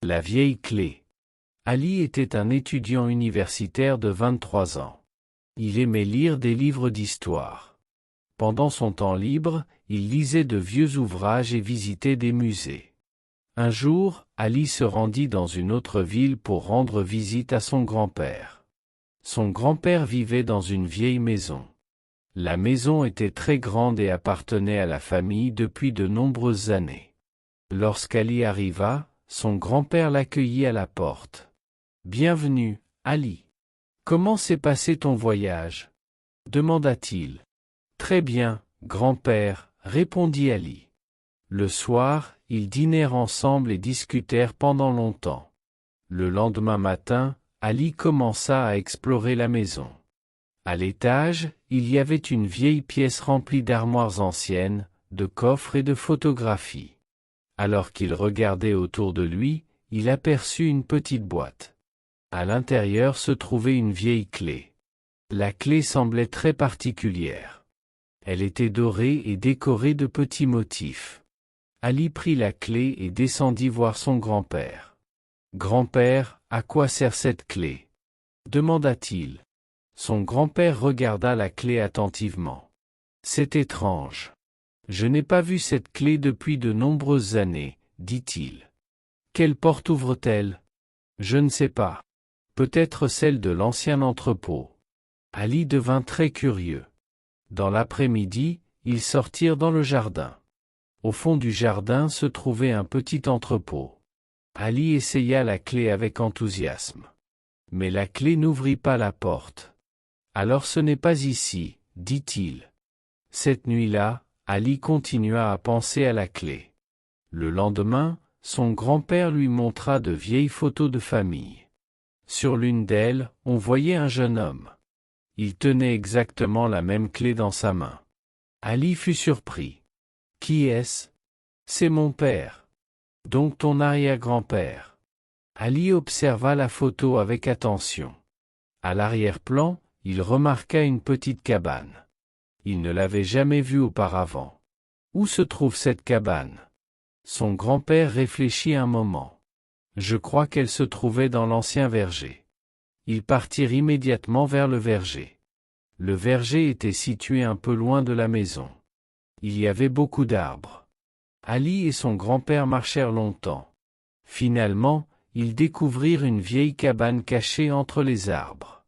La vieille clé. Ali était un étudiant universitaire de 23 ans. Il aimait lire des livres d'histoire. Pendant son temps libre, il lisait de vieux ouvrages et visitait des musées. Un jour, Ali se rendit dans une autre ville pour rendre visite à son grand-père. Son grand-père vivait dans une vieille maison. La maison était très grande et appartenait à la famille depuis de nombreuses années. Lorsqu'Ali arriva, son grand-père l'accueillit à la porte. « Bienvenue, Ali. Comment s'est passé ton voyage ?» demanda-t-il. « Très bien, grand-père, » répondit Ali. Le soir, ils dînèrent ensemble et discutèrent pendant longtemps. Le lendemain matin, Ali commença à explorer la maison. À l'étage, il y avait une vieille pièce remplie d'armoires anciennes, de coffres et de photographies. Alors qu'il regardait autour de lui, il aperçut une petite boîte. À l'intérieur se trouvait une vieille clé. La clé semblait très particulière. Elle était dorée et décorée de petits motifs. Ali prit la clé et descendit voir son grand-père. « Grand-père, à quoi sert cette clé ?» demanda-t-il. Son grand-père regarda la clé attentivement. « C'est étrange. Je n'ai pas vu cette clé depuis de nombreuses années, » dit-il. « Quelle porte ouvre-t-elle ? Je ne sais pas. Peut-être celle de l'ancien entrepôt. » Ali devint très curieux. Dans l'après-midi, ils sortirent dans le jardin. Au fond du jardin se trouvait un petit entrepôt. Ali essaya la clé avec enthousiasme. Mais la clé n'ouvrit pas la porte. « Alors ce n'est pas ici, » dit-il. Cette nuit-là, Ali continua à penser à la clé. Le lendemain, son grand-père lui montra de vieilles photos de famille. Sur l'une d'elles, on voyait un jeune homme. Il tenait exactement la même clé dans sa main. Ali fut surpris. « Qui est-ce ? » ?»« C'est mon père. »« Donc ton arrière-grand-père. » Ali observa la photo avec attention. À l'arrière-plan, il remarqua une petite cabane. Il ne l'avait jamais vue auparavant. Où se trouve cette cabane? Son grand-père réfléchit un moment. Je crois qu'elle se trouvait dans l'ancien verger. Ils partirent immédiatement vers le verger. Le verger était situé un peu loin de la maison. Il y avait beaucoup d'arbres. Ali et son grand-père marchèrent longtemps. Finalement, ils découvrirent une vieille cabane cachée entre les arbres.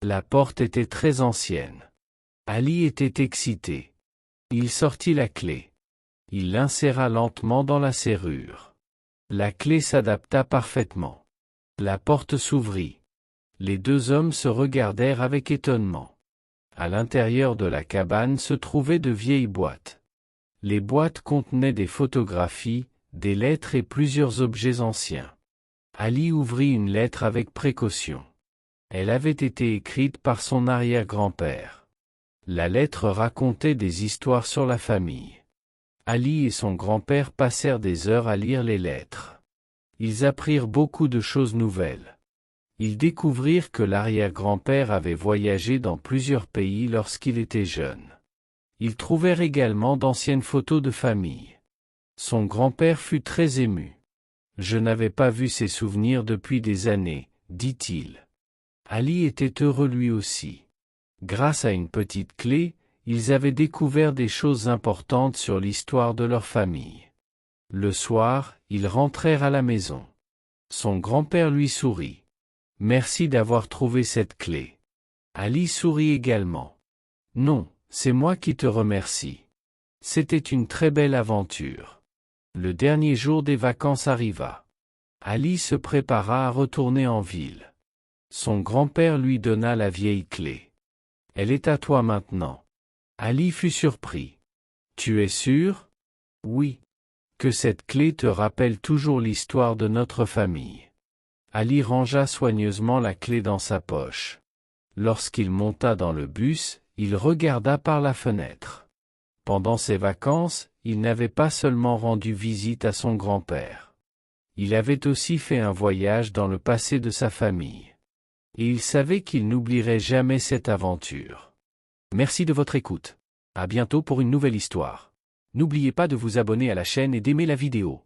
La porte était très ancienne. Ali était excité. Il sortit la clé. Il l'inséra lentement dans la serrure. La clé s'adapta parfaitement. La porte s'ouvrit. Les deux hommes se regardèrent avec étonnement. À l'intérieur de la cabane se trouvaient de vieilles boîtes. Les boîtes contenaient des photographies, des lettres et plusieurs objets anciens. Ali ouvrit une lettre avec précaution. Elle avait été écrite par son arrière-grand-père. La lettre racontait des histoires sur la famille. Ali et son grand-père passèrent des heures à lire les lettres. Ils apprirent beaucoup de choses nouvelles. Ils découvrirent que l'arrière-grand-père avait voyagé dans plusieurs pays lorsqu'il était jeune. Ils trouvèrent également d'anciennes photos de famille. Son grand-père fut très ému. « Je n'avais pas vu ces souvenirs depuis des années, » dit-il. Ali était heureux lui aussi. Grâce à une petite clé, ils avaient découvert des choses importantes sur l'histoire de leur famille. Le soir, ils rentrèrent à la maison. Son grand-père lui sourit. « Merci d'avoir trouvé cette clé. » Ali sourit également. « Non, c'est moi qui te remercie. C'était une très belle aventure. » Le dernier jour des vacances arriva. Ali se prépara à retourner en ville. Son grand-père lui donna la vieille clé. « Elle est à toi maintenant. » Ali fut surpris. « Tu es sûr ? » ?»« Oui. Que cette clé te rappelle toujours l'histoire de notre famille. » Ali rangea soigneusement la clé dans sa poche. Lorsqu'il monta dans le bus, il regarda par la fenêtre. Pendant ses vacances, il n'avait pas seulement rendu visite à son grand-père. Il avait aussi fait un voyage dans le passé de sa famille. Et il savait qu'il n'oublierait jamais cette aventure. Merci de votre écoute. À bientôt pour une nouvelle histoire. N'oubliez pas de vous abonner à la chaîne et d'aimer la vidéo.